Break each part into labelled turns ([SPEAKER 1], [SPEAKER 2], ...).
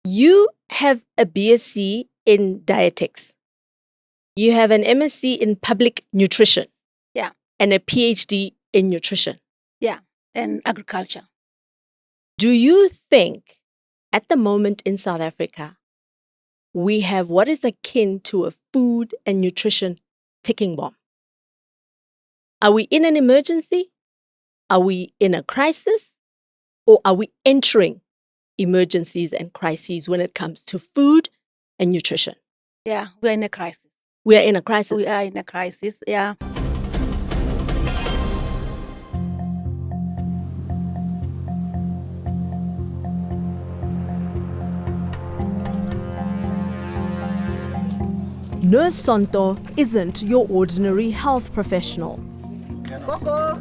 [SPEAKER 1] You have a BSc in dietetics. You have an MSc in public nutrition.
[SPEAKER 2] Yeah.
[SPEAKER 1] And a PhD in nutrition.
[SPEAKER 2] Yeah, and agriculture.
[SPEAKER 1] Do you think at the moment in South Africa, we have what is akin to a food and nutrition ticking bomb? Are we in an emergency? Are we in a crisis? Or are we entering emergencies and crises when it comes to food and nutrition?
[SPEAKER 2] Yeah, we're in a crisis.
[SPEAKER 1] We are in a crisis.
[SPEAKER 2] We are in a crisis, yeah.
[SPEAKER 1] Nurse Sonto isn't your ordinary health professional.
[SPEAKER 3] Coco,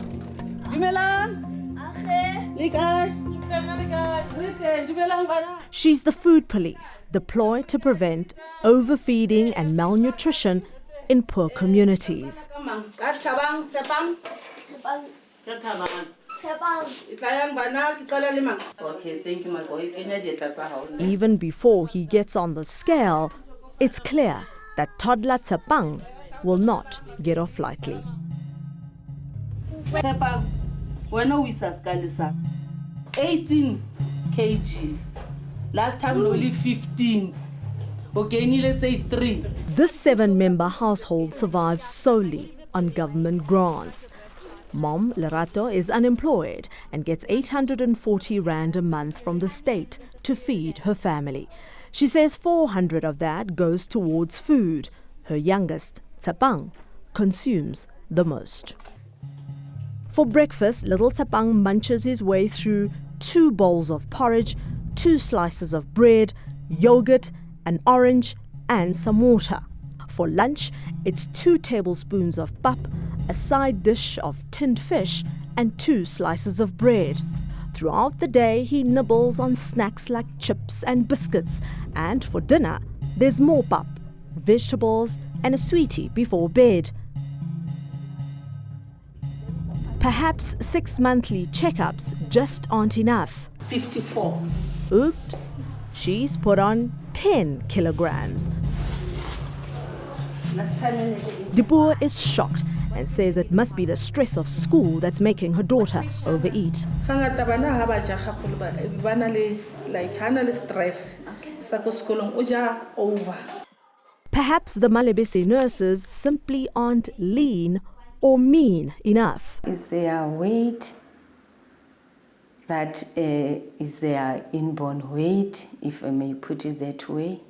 [SPEAKER 1] She's the food police deployed to prevent overfeeding and malnutrition in poor communities.
[SPEAKER 3] Okay, thank you, my boy.
[SPEAKER 1] Even before he gets on the scale, it's clear that toddler Tsepang will not get off lightly.
[SPEAKER 3] When we saskalisa 18 kg. Last time only 15. Okay, let's say 3.
[SPEAKER 1] This 7-member household survives solely on government grants. Mom, Lerato, is unemployed and gets 840 rand a month from the state to feed her family. She says 400 of that goes towards food. Her youngest, Tsepang, consumes the most. For breakfast, little Tsepang munches his way through 2 bowls of porridge, 2 slices of bread, yogurt, an orange, and some water. For lunch, it's 2 tablespoons of pap, a side dish of tinned fish, and 2 slices of bread. Throughout the day, he nibbles on snacks like chips and biscuits. And for dinner, there's more pap, vegetables, and a sweetie before bed. Perhaps 6 monthly checkups just aren't enough.
[SPEAKER 3] 54.
[SPEAKER 1] Oops, she's put on 10 kilograms. Dipuo is shocked and says it must be the stress of school that's making her daughter overeat.
[SPEAKER 4] Like stress. Over.
[SPEAKER 1] Perhaps the Malebese nurses simply aren't lean or mean enough.
[SPEAKER 5] Is their weight that is their inborn weight, if I may put it that way?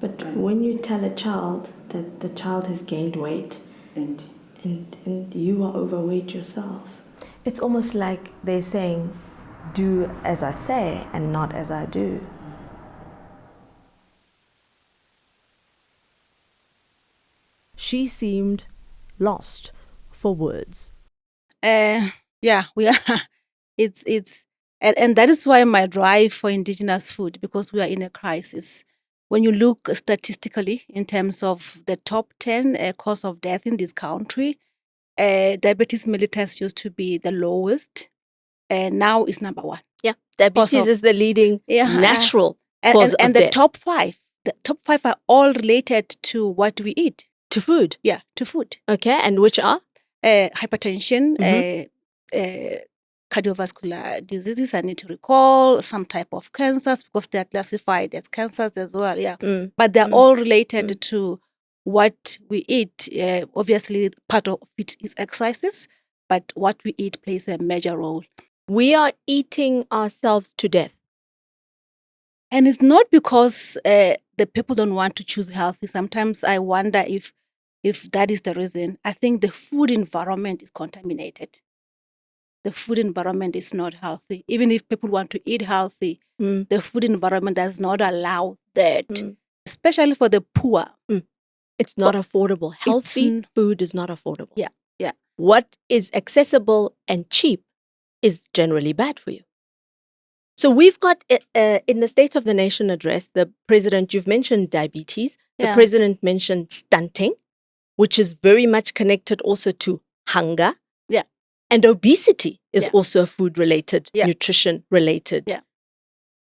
[SPEAKER 6] But when you tell a child that the child has gained weight and you are overweight yourself, it's almost like they're saying, do as I say and not as I do.
[SPEAKER 1] She seemed lost for words.
[SPEAKER 2] Yeah, we are. And that is why my drive for indigenous food, because we are in a crisis. When you look statistically in terms of the top 10 cause of death in this country, diabetes mellitus used to be the lowest, and now it's number 1.
[SPEAKER 1] Yeah, diabetes is the leading natural cause of
[SPEAKER 2] and
[SPEAKER 1] death.
[SPEAKER 2] The top 5 are all related to what we eat.
[SPEAKER 1] To food?
[SPEAKER 2] Yeah, to food.
[SPEAKER 1] Okay, and which are?
[SPEAKER 2] Hypertension, cardiovascular diseases, I need to recall, some type of cancers, because they are classified as cancers as well, yeah. But they're all related to what we eat. Obviously, part of it is exercises, but what we eat plays a major role.
[SPEAKER 1] We are eating ourselves to death.
[SPEAKER 2] And it's not because the people don't want to choose healthy. Sometimes I wonder if that is the reason. I think the food environment is contaminated. The food environment is not healthy. Even if people want to eat healthy, the food environment does not allow that, especially for the poor.
[SPEAKER 1] It's not affordable. Healthy food is not affordable.
[SPEAKER 2] Yeah.
[SPEAKER 1] What is accessible and cheap is generally bad for you. So we've got, in the State of the Nation address, the president, you've mentioned diabetes. The president mentioned stunting, which is very much connected also to hunger.
[SPEAKER 2] Yeah.
[SPEAKER 1] And obesity is also food-related, nutrition-related.
[SPEAKER 2] Yeah.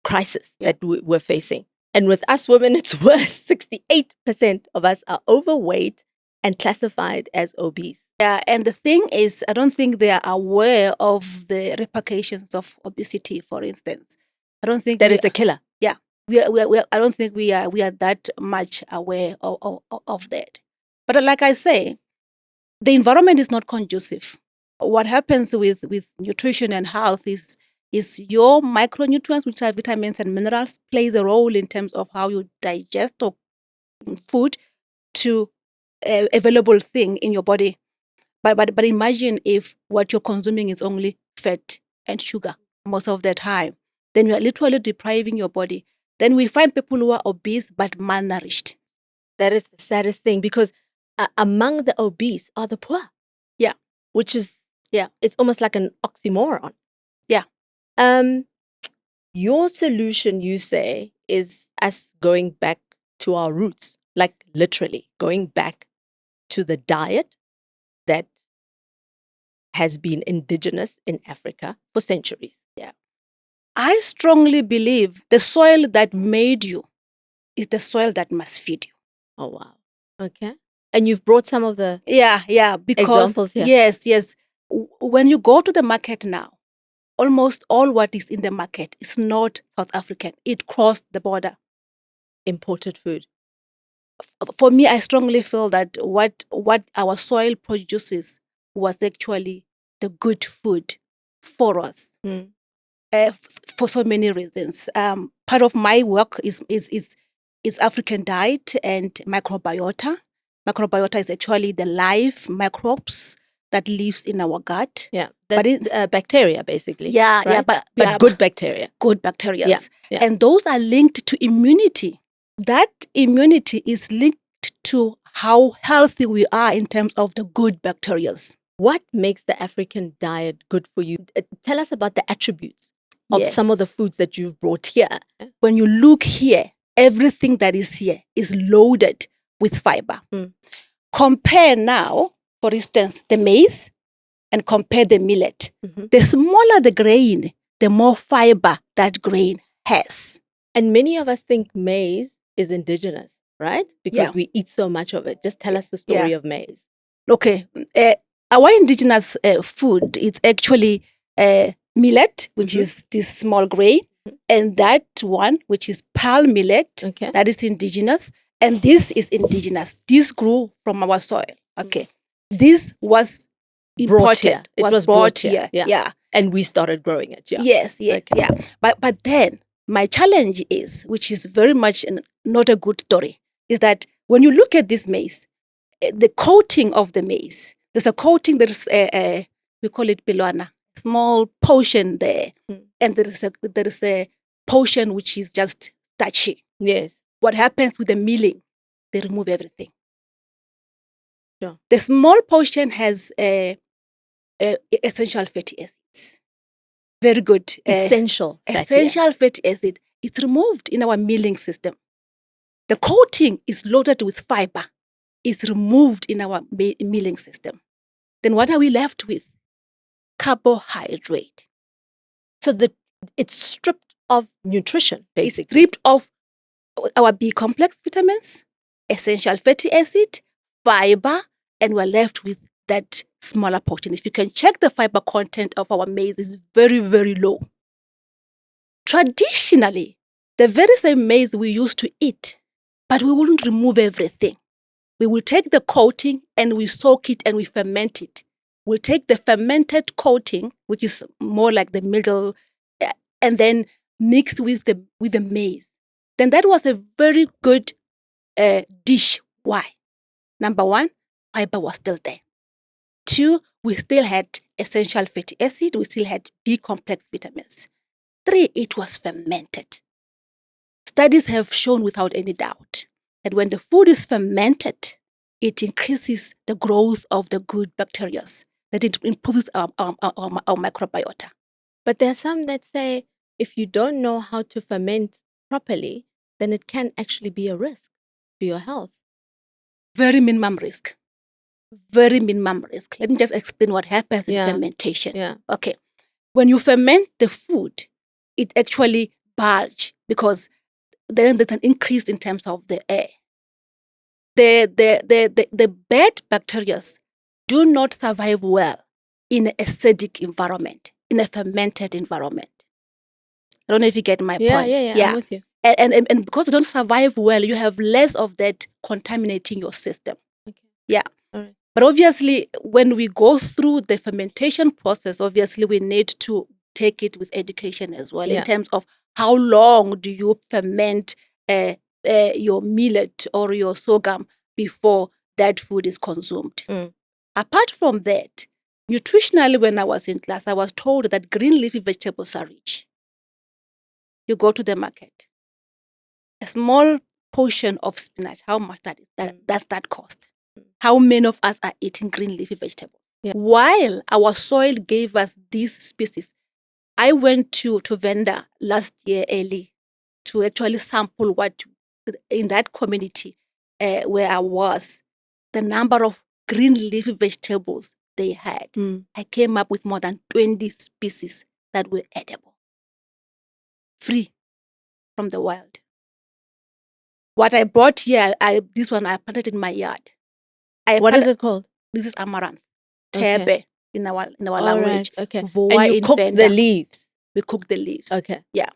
[SPEAKER 7] crisis that we're facing. And with us women, it's worse. 68% of us are overweight and classified as obese.
[SPEAKER 2] Yeah, and the thing is, I don't think they are aware of the repercussions of obesity, for instance. I don't think
[SPEAKER 7] that it's a killer.
[SPEAKER 2] Yeah, I don't think we are that much aware of that. But like I say, the environment is not conducive. What happens with nutrition and health is your micronutrients, which are vitamins and minerals, plays a role in terms of how you digest food to available thing in your body. But imagine if what you're consuming is only fat and sugar most of the time. Then you are literally depriving your body. Then we find people who are obese but malnourished.
[SPEAKER 7] That is the saddest thing, because among the obese are the poor.
[SPEAKER 2] Yeah.
[SPEAKER 7] Which is, it's almost like an oxymoron.
[SPEAKER 2] Yeah.
[SPEAKER 7] Your solution, you say, is us going back to our roots, like literally going back to the diet that has been indigenous in Africa for centuries.
[SPEAKER 2] Yeah. I strongly believe the soil that made you is the soil that must feed you.
[SPEAKER 7] Oh, wow. Okay. And you've brought some of the
[SPEAKER 2] because
[SPEAKER 7] examples here.
[SPEAKER 2] Yes. When you go to the market now, almost all what is in the market is not South African. It crossed the border.
[SPEAKER 7] Imported food.
[SPEAKER 2] For me, I strongly feel that what our soil produces was actually the good food for us. For so many reasons. Part of my work is African diet and microbiota. Microbiota is actually the live microbes that lives in our gut.
[SPEAKER 7] Yeah, that's bacteria basically. Right?
[SPEAKER 2] But
[SPEAKER 7] good bacteria.
[SPEAKER 2] Good bacteria.
[SPEAKER 7] Yeah.
[SPEAKER 2] And those are linked to immunity. That immunity is linked to how healthy we are in terms of the good bacteria.
[SPEAKER 7] What makes the African diet good for you? Tell us about the attributes of some of the foods that you've brought here.
[SPEAKER 2] When you look here, everything that is here is loaded with fiber. Compare now, for instance, the maize and compare the millet. The smaller the grain, the more fiber that grain has.
[SPEAKER 7] And many of us think maize is indigenous, right? Because we eat so much of it. Just tell us the story of maize.
[SPEAKER 2] Okay. Our indigenous food is actually millet, which is this small grain, and that one, which is pearl millet, that is indigenous, and this is indigenous. This grew from our soil. Okay. This was imported.
[SPEAKER 7] It was brought here.
[SPEAKER 2] Yeah.
[SPEAKER 7] And we started growing it.
[SPEAKER 2] Yes. But then my challenge is, which is very much not a good story, is that when you look at this maize, the coating of the maize, there's a coating that is we call it pilwana, small portion there, and there is a portion which is just starchy.
[SPEAKER 7] Yes.
[SPEAKER 2] What happens with the milling? They remove everything.
[SPEAKER 7] Sure.
[SPEAKER 2] The small portion has essential fatty acids. Very good.
[SPEAKER 7] Essential
[SPEAKER 2] fatty acid. It's removed in our milling system. The coating is loaded with fiber. It's removed in our milling system. Then what are we left with? Carbohydrate.
[SPEAKER 7] So it's stripped of nutrition, basically.
[SPEAKER 2] It's stripped of our B complex vitamins, essential fatty acid, fiber, and we're left with that smaller portion. If you can check the fiber content of our maize, is very, very low. Traditionally, the very same maize we used to eat, but we wouldn't remove everything. We will take the coating and we soak it and we ferment it. We'll take the fermented coating, which is more like the middle, and then mix with the maize. Then that was a very good dish. Why? Number one, fiber was still there. Two, we still had essential fatty acid. We still had B complex vitamins. Three, it was fermented. Studies have shown without any doubt that when the food is fermented, it increases the growth of the good bacteria, that it improves our microbiota.
[SPEAKER 7] But there are some that say if you don't know how to ferment properly, then it can actually be a risk to your health.
[SPEAKER 2] Very minimum risk. Very minimum risk. Let me just explain what happens in fermentation.
[SPEAKER 7] Yeah.
[SPEAKER 2] Okay. When you ferment the food, it actually bulge because then there's an increase in terms of the air. The bad bacteria do not survive well in an acidic environment, in a fermented environment. I don't know if you get my point.
[SPEAKER 7] Yeah, I'm with you.
[SPEAKER 2] And because they don't survive well, you have less of that contaminating your system.
[SPEAKER 7] Okay.
[SPEAKER 2] Yeah.
[SPEAKER 7] All right.
[SPEAKER 2] But obviously, when we go through the fermentation process, obviously we need to take it with education as well in terms of how long do you ferment your millet or your sorghum before that food is consumed. Apart from that, nutritionally, when I was in class, I was told that green leafy vegetables are rich. You go to the market, a small portion of spinach, how much does that cost? How many of us are eating green leafy vegetables?
[SPEAKER 7] Yeah.
[SPEAKER 2] While our soil gave us these species, I went to Venda last year early to actually sample what in that community where I was, the number of green leafy vegetables they had. I came up with more than 20 species that were edible, free from the wild. What I brought here, this one I planted in my yard.
[SPEAKER 7] What is it called?
[SPEAKER 2] This is amaranth,
[SPEAKER 7] Okay.
[SPEAKER 2] tebe in our
[SPEAKER 7] All
[SPEAKER 2] language.
[SPEAKER 7] right. Okay.
[SPEAKER 2] Voa
[SPEAKER 7] And you
[SPEAKER 2] in
[SPEAKER 7] cook
[SPEAKER 2] Venda.
[SPEAKER 7] the leaves.
[SPEAKER 2] We cook the leaves.
[SPEAKER 7] Okay.
[SPEAKER 2] Yeah.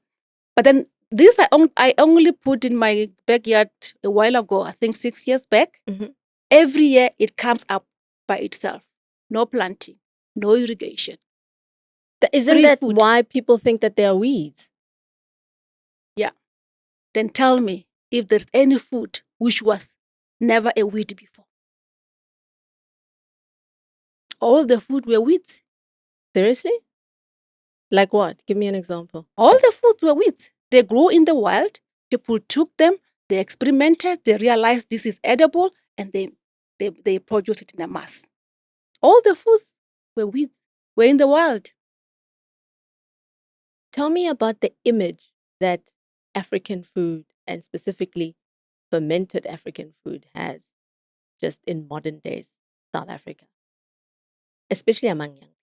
[SPEAKER 2] But then this I only put in my backyard a while ago, I think 6 years back. Every year it comes up by itself. No planting, no irrigation.
[SPEAKER 7] Isn't
[SPEAKER 2] Free
[SPEAKER 7] that
[SPEAKER 2] food.
[SPEAKER 7] why people think that they are weeds?
[SPEAKER 2] Yeah. Then tell me if there's any food which was never a weed before. All the food were weeds.
[SPEAKER 7] Seriously? Like what? Give me an example.
[SPEAKER 2] All the foods were weeds. They grew in the wild. People took them, they experimented, they realized this is edible, and they produced it in a mass. All the foods were weeds, were in the wild.
[SPEAKER 7] Tell me about the image that African food, and specifically fermented African food, has just in modern days South Africa, especially among young.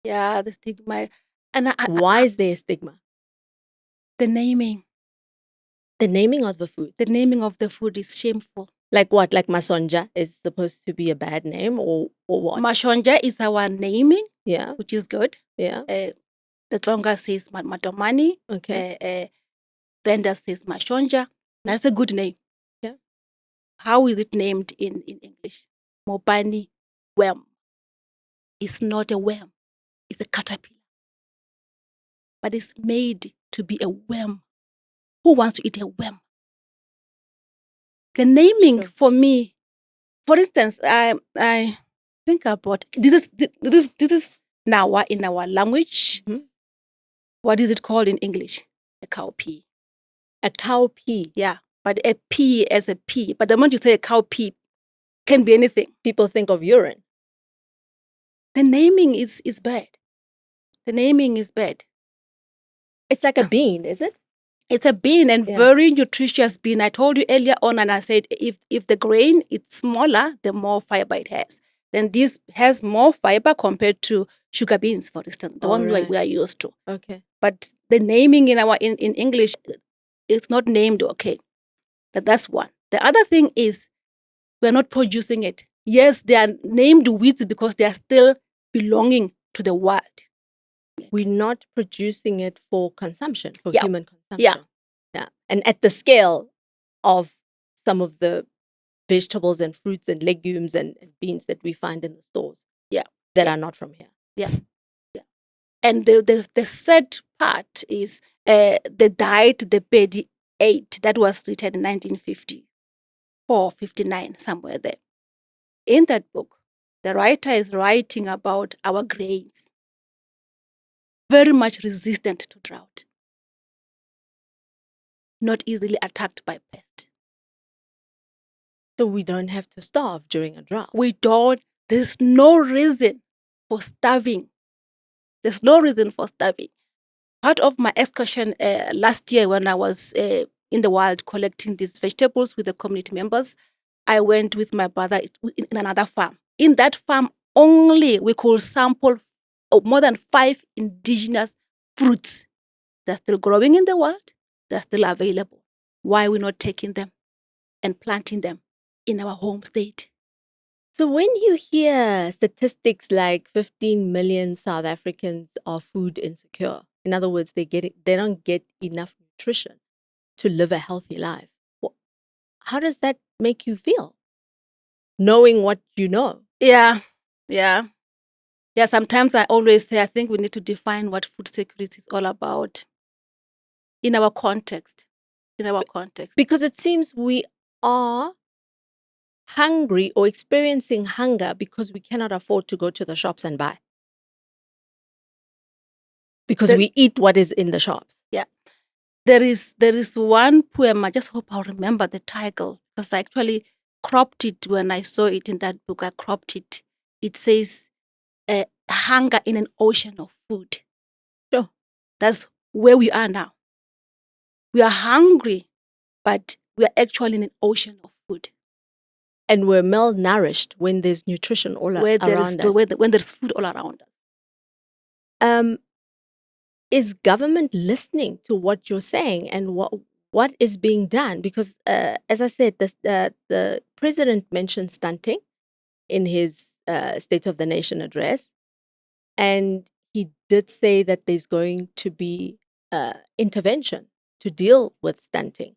[SPEAKER 2] Yeah, the stigma. And
[SPEAKER 7] Why is there a stigma?
[SPEAKER 2] the naming.
[SPEAKER 7] The naming of the food.
[SPEAKER 2] The naming of the food is shameful.
[SPEAKER 7] Like what? Like masonja is supposed to be a bad name, or what?
[SPEAKER 2] Mashonja is our naming,
[SPEAKER 7] Yeah.
[SPEAKER 2] which is good.
[SPEAKER 7] Yeah.
[SPEAKER 2] The Tsonga says Matomani.
[SPEAKER 7] Okay.
[SPEAKER 2] Venda says Mashonja. That's a good name.
[SPEAKER 7] Yeah.
[SPEAKER 2] How is it named in English? Mopani worm. It's not a worm. It's a caterpillar. But it's made to be a worm. Who wants to eat a worm? The naming for me, for instance, I think about this is Nawa in our language. What is it called in English? A cowpea.
[SPEAKER 7] A cowpea.
[SPEAKER 2] Yeah, but a pea as a pea. But the moment you say a cowpea, can be anything.
[SPEAKER 7] People think of urine.
[SPEAKER 2] The naming is bad. The naming is bad.
[SPEAKER 7] It's like a bean, is it?
[SPEAKER 2] It's a bean and very nutritious bean. I told you earlier on, and I said if the grain is smaller, the more fiber it has. Then this has more fiber compared to sugar beans, for instance, the one we are used to.
[SPEAKER 7] Okay.
[SPEAKER 2] But the naming in English, it's not named okay. That's one. The other thing is we're not producing it. Yes, they are named weeds because they are still belonging to the wild.
[SPEAKER 7] We're not producing it for consumption, for human consumption. Yeah. And at the scale of some of the vegetables and fruits and legumes and beans that we find in the stores. That are not from here.
[SPEAKER 2] Yeah. And the sad part is the diet the baby ate. That was written in 1954, 59, somewhere there. In that book, the writer is writing about our grains. Very much resistant to drought. Not easily attacked by pests.
[SPEAKER 7] So we don't have to starve during a drought.
[SPEAKER 2] We don't. There's no reason for starving. There's no reason for starving. Part of my excursion last year when I was in the wild collecting these vegetables with the community members, I went with my brother in another farm. In that farm only we could sample more than 5 indigenous fruits They're still growing in the world. They're still available. Why are we not taking them and planting them in our home state?
[SPEAKER 7] So when you hear statistics like 15 million South Africans are food insecure, in other words, they don't get enough nutrition to live a healthy life. How does that make you feel? Knowing what you know.
[SPEAKER 2] Yeah. Sometimes I always say I think we need to define what food security is all about in our context.
[SPEAKER 7] Because it seems we are hungry or experiencing hunger because we cannot afford to go to the shops and buy. Because we eat what is in the shops.
[SPEAKER 2] Yeah. There is one poem, I just hope I'll remember the title, because I actually cropped it when I saw it in that book. I cropped it. It says, hunger in an ocean of food.
[SPEAKER 7] Sure.
[SPEAKER 2] That's where we are now. We are hungry, but we are actually in an ocean of food.
[SPEAKER 7] And we're malnourished when there's nutrition all around us.
[SPEAKER 2] When there's food all around us.
[SPEAKER 7] Is government listening to what you're saying and what is being done? Because, as I said, the president mentioned stunting in his State of the Nation address. And he did say that there's going to be intervention to deal with stunting.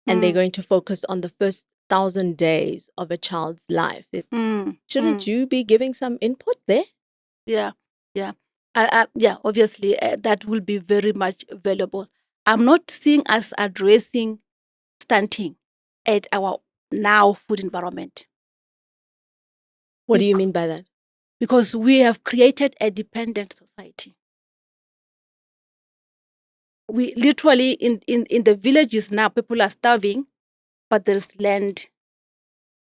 [SPEAKER 7] And they're going to focus on the first 1,000 days of a child's life. Shouldn't you be giving some input there?
[SPEAKER 2] Yeah. Obviously, that will be very much valuable. I'm not seeing us addressing stunting at our now food environment.
[SPEAKER 7] What do you mean by that?
[SPEAKER 2] Because we have created a dependent society. We literally, in the villages now, people are starving, but there is land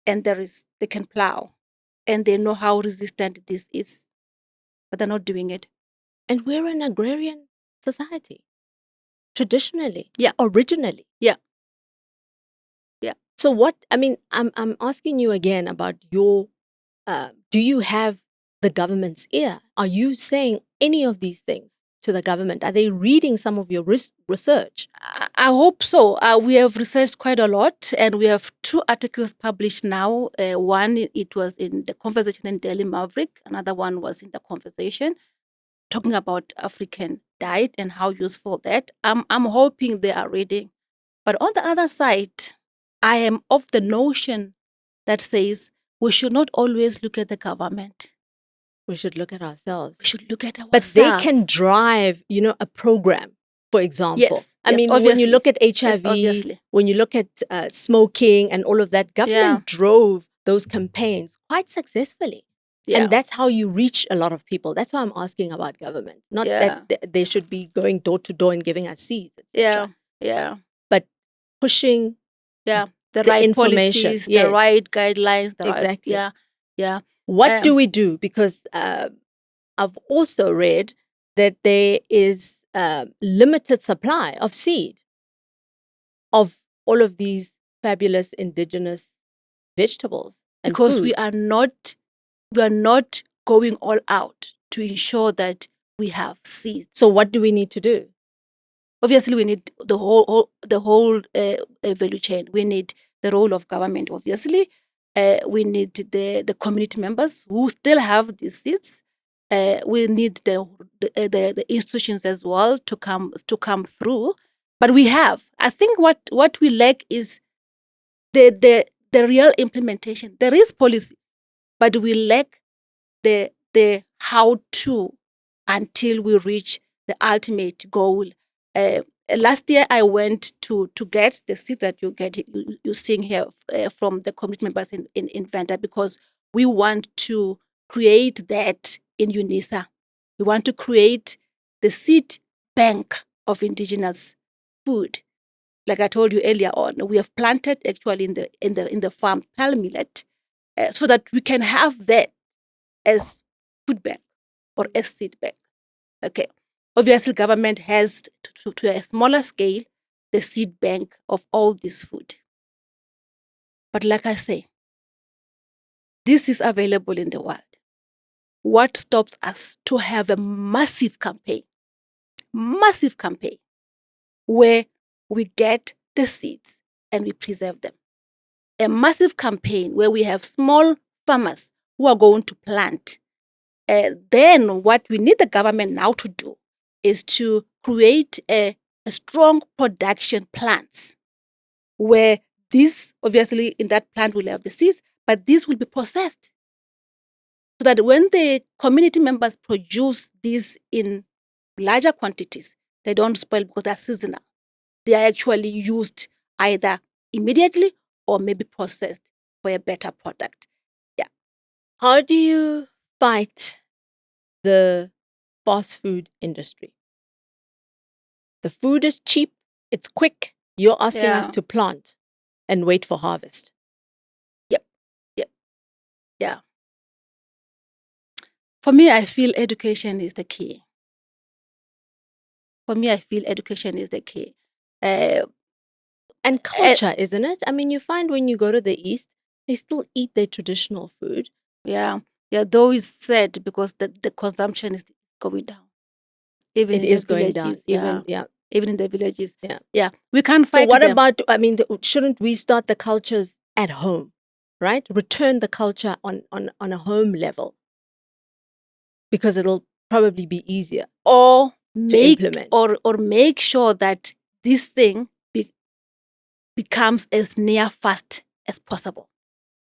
[SPEAKER 2] and they can plow and they know how resistant this is, but they're not doing it.
[SPEAKER 7] And we're an agrarian society, traditionally,
[SPEAKER 2] Yeah,
[SPEAKER 7] originally.
[SPEAKER 2] Yeah.
[SPEAKER 7] So I'm asking you again about your, do you have the government's ear? Are you saying any of these things to the government? Are they reading some of your research?
[SPEAKER 2] I hope so. We have researched quite a lot, and we have 2 articles published now. One, it was in the Conversation in Daily Maverick. Another one was in the Conversation, talking about African diet and how useful that. I'm hoping they are reading. But on the other side, I am of the notion that says we should not always look at the government.
[SPEAKER 7] We should look at ourselves.
[SPEAKER 2] We should look at ourselves.
[SPEAKER 7] But they can drive, a program, for example.
[SPEAKER 2] Yes,
[SPEAKER 7] when you look at HIV, when you look at smoking and all of that, government drove those campaigns quite successfully. Yeah. And that's how you reach a lot of people. That's why I'm asking about government. Not that they should be going door to door and giving us seeds, etc.
[SPEAKER 2] Yeah.
[SPEAKER 7] But pushing
[SPEAKER 2] the right
[SPEAKER 7] information,
[SPEAKER 2] policies, the right guidelines.
[SPEAKER 7] Exactly.
[SPEAKER 2] Yeah.
[SPEAKER 7] What do we do? Because I've also read that there is limited supply of seed of all of these fabulous indigenous vegetables and
[SPEAKER 2] because
[SPEAKER 7] foods.
[SPEAKER 2] we are not going all out to ensure that we have seeds.
[SPEAKER 7] So what do we need to do?
[SPEAKER 2] Obviously, we need the whole value chain. We need the role of government. Obviously, we need the community members who still have these seeds. We need the institutions as well to come through. But we have. I think what we lack is the real implementation. There is policy, but we lack the how to until we reach the ultimate goal. Last year, I went to get the seed that you're seeing here from the community members in Venda, because we want to create that in UNISA. We want to create the seed bank of indigenous food. Like I told you earlier on, we have planted actually in the farm millet, so that we can have that as food bank or as seed bank. Okay. Obviously, government has to a smaller scale the seed bank of all this food. But like I say, this is available in the world. What stops us to have a massive campaign where we get the seeds and we preserve them. A massive campaign where we have small farmers who are going to plant. Then what we need the government now to do is to create a strong production plants where this, obviously in that plant will have the seeds, but this will be processed. So that when the community members produce these in larger quantities, they don't spoil because they're seasonal. They are actually used either immediately or maybe processed for a better product. Yeah.
[SPEAKER 7] How do you fight the fast food industry? The food is cheap, it's quick. You're asking us
[SPEAKER 2] Yeah.
[SPEAKER 7] to plant and wait for harvest.
[SPEAKER 2] Yeah. For me, I feel education is the key.
[SPEAKER 7] And culture, isn't it? I mean, you find when you go to the East, they still eat their traditional food.
[SPEAKER 2] Yeah. Though it's sad because the consumption is going down. Even
[SPEAKER 7] It
[SPEAKER 2] in
[SPEAKER 7] is
[SPEAKER 2] the
[SPEAKER 7] going
[SPEAKER 2] villages.
[SPEAKER 7] down. Yeah.
[SPEAKER 2] Even in the villages.
[SPEAKER 7] Yeah.
[SPEAKER 2] Yeah. We can't
[SPEAKER 7] So
[SPEAKER 2] fight
[SPEAKER 7] what
[SPEAKER 2] them.
[SPEAKER 7] about, I mean, shouldn't we start the cultures at home, right? Return the culture on a home level, because it'll probably be easier
[SPEAKER 2] or
[SPEAKER 7] to implement.
[SPEAKER 2] or make sure that this thing becomes as near fast as possible.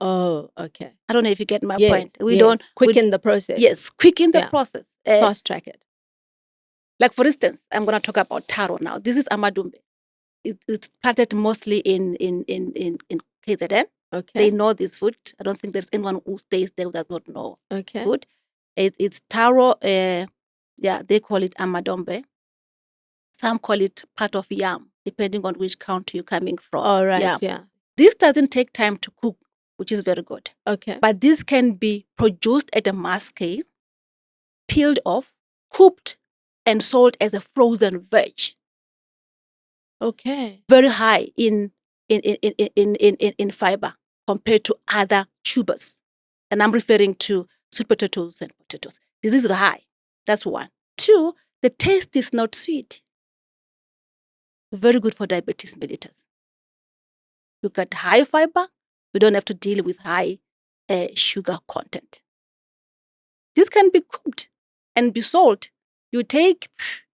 [SPEAKER 7] Oh, okay.
[SPEAKER 2] I don't know if you get my
[SPEAKER 7] Yes,
[SPEAKER 2] point. We
[SPEAKER 7] yes.
[SPEAKER 2] don't
[SPEAKER 7] Quicken the process.
[SPEAKER 2] Yes, quicken the
[SPEAKER 7] Yeah.
[SPEAKER 2] process.
[SPEAKER 7] Fast track it.
[SPEAKER 2] Like for instance, I'm going to talk about taro now. This is amadumbe. It's planted mostly in KZN.
[SPEAKER 7] Okay.
[SPEAKER 2] They know this food. I don't think there's anyone who stays there who does not know
[SPEAKER 7] Okay.
[SPEAKER 2] food. It's taro. They call it amadombe. Some call it part of yam, depending on which country you're coming from.
[SPEAKER 7] All right. Yeah.
[SPEAKER 2] This doesn't take time to cook, which is very good.
[SPEAKER 7] Okay.
[SPEAKER 2] But this can be produced at a mass scale, peeled off, cooked, and sold as a frozen veg.
[SPEAKER 7] Okay.
[SPEAKER 2] Very high in fiber compared to other tubers. And I'm referring to sweet potatoes and potatoes. This is high. That's one. Two, the taste is not sweet. Very good for diabetes mellitus. You get high fiber, you don't have to deal with high sugar content. This can be cooked and be sold. You take,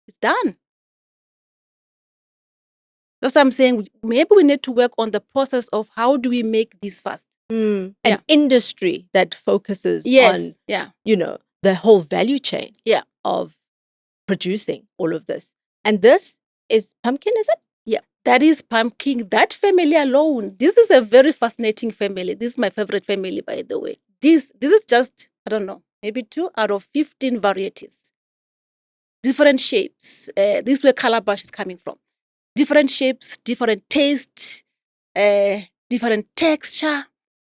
[SPEAKER 2] it's done. That's what I'm saying. Maybe we need to work on the process of how do we make this fast.
[SPEAKER 7] An industry that focuses on, the whole value chain of producing all of this. And this is pumpkin, is it?
[SPEAKER 2] Yeah, that is pumpkin. That family alone, this is a very fascinating family. This is my favorite family, by the way. This is just, I don't know, maybe 2 out of 15 varieties. Different shapes. This is where calabash is coming from. Different shapes, different taste, different texture.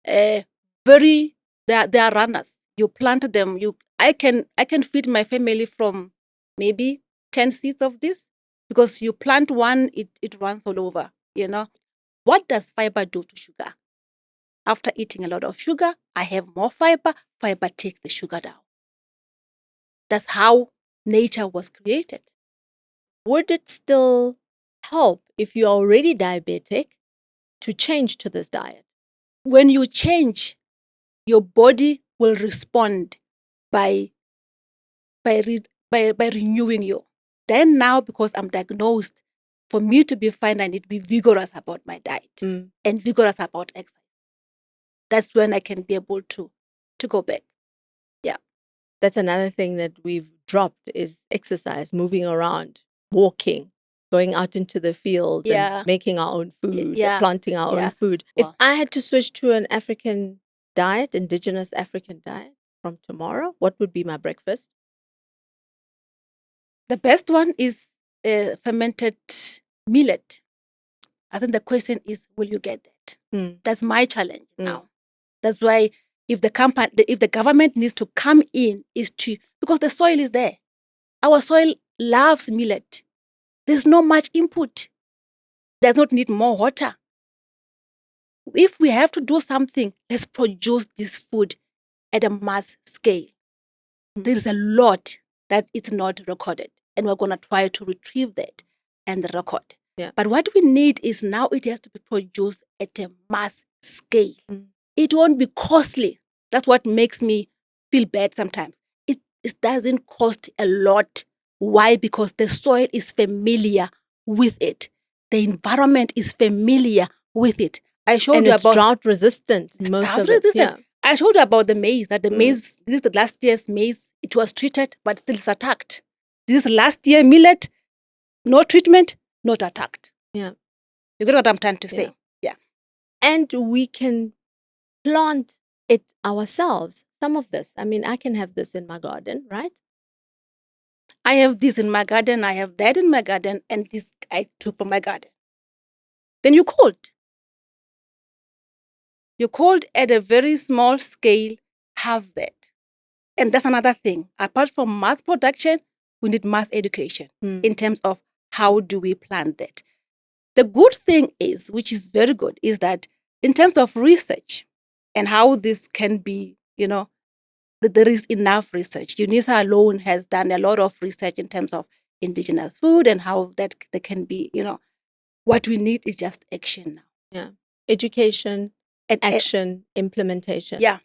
[SPEAKER 2] They are runners. You plant them. I can feed my family from maybe 10 seeds of this, because you plant one, it runs all over. What does fiber do to sugar? After eating a lot of sugar, I have more fiber. Fiber takes the sugar down. That's how nature was created.
[SPEAKER 7] Would it still help if you're already diabetic to change to this diet?
[SPEAKER 2] When you change, your body will respond by renewing you. Then now, because I'm diagnosed, for me to be fine, I need to be vigorous about my diet and vigorous about exercise. That's when I can be able to go back. Yeah.
[SPEAKER 7] That's another thing that we've dropped is exercise, moving around, walking, going out into the field and making our own food, planting our own food. If I had to switch to an African diet, Indigenous African diet from tomorrow, what would be my breakfast?
[SPEAKER 2] The best one is fermented millet. I think the question is, will you get that? That's my challenge now. That's why if the government needs to come in, is to, because the soil is there. Our soil loves millet. There's not much input. Does not need more water. If we have to do something, let's produce this food at a mass scale. There is a lot that is not recorded, and we're going to try to retrieve that. and the record.
[SPEAKER 7] Yeah.
[SPEAKER 2] But what we need is now it has to be produced at a mass scale. It won't be costly. That's what makes me feel bad sometimes. It doesn't cost a lot. Why? Because the soil is familiar with it. The environment is familiar with it. I showed
[SPEAKER 7] And
[SPEAKER 2] you
[SPEAKER 7] it's
[SPEAKER 2] about
[SPEAKER 7] drought resistant. Most
[SPEAKER 2] drought
[SPEAKER 7] of it.
[SPEAKER 2] resistant.
[SPEAKER 7] Yeah.
[SPEAKER 2] I showed you about the maize, that the maize, this is the last year's maize, it was treated, but still is attacked. This is last year millet, no treatment, not attacked.
[SPEAKER 7] Yeah.
[SPEAKER 2] You get what I'm trying to say? Yeah.
[SPEAKER 7] And we can plant it ourselves. Some of this. I mean, I can have this in my garden, right?
[SPEAKER 2] I have this in my garden, I have that in my garden, and this I took from my garden. Then you cold. You cold at a very small scale, have that. And that's another thing. Apart from mass production, we need mass education in terms of how do we plant that. The good thing is, which is very good, is that in terms of research and how this can be, that there is enough research. UNISA alone has done a lot of research in terms of indigenous food and how that there can be, what we need is just action now.
[SPEAKER 7] Yeah. Education,
[SPEAKER 2] And
[SPEAKER 7] action, implementation.
[SPEAKER 2] Yeah.